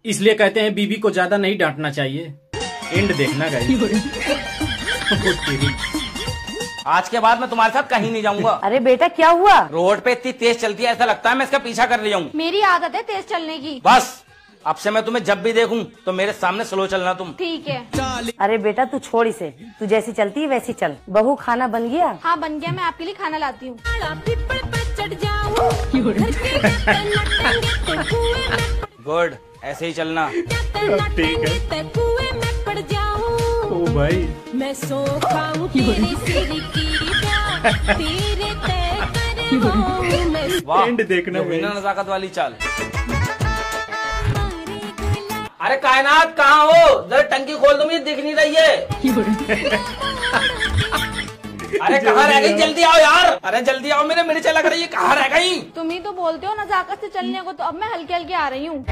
इसलिए कहते हैं बीबी को ज्यादा नहीं डांटना चाहिए। एंड देखना गाइस। आज के बाद मैं तुम्हारे साथ कहीं नहीं जाऊंगा। अरे बेटा क्या हुआ? रोड पे इतनी तेज चलती है, ऐसा लगता है मैं इसका पीछा कर रही हूँ। मेरी आदत है तेज चलने की। बस अब से मैं तुम्हें जब भी देखूं तो मेरे सामने स्लो चलना तुम। ठीक है। अरे बेटा तू छोड़ इसे, तू जैसी चलती है वैसी चल। बहू खाना बन गया? हाँ बन गया, मैं आपके लिए खाना लाती हूँ। गुड, ऐसे ही चलना। ठीक है। ओ भाई मैं सो खाऊं तेरी सिर की तेरे तय कर वाह, एंड देखना ये हुई ना guys। नजाकत वाली चाल। अरे कायनात कहाँ हो? जरा टंकी खोल दो, मुझे दिख नहीं रही है। अरे कहाँ रह गई? जल्दी आओ यार। अरे जल्दी आओ, मेरे मिर्चे लग रही है। कहाँ रह गई? तुम ही तो बोलते हो नजाकत से चलने को, तो अब मैं हल्के हल्के आ रही हूँ।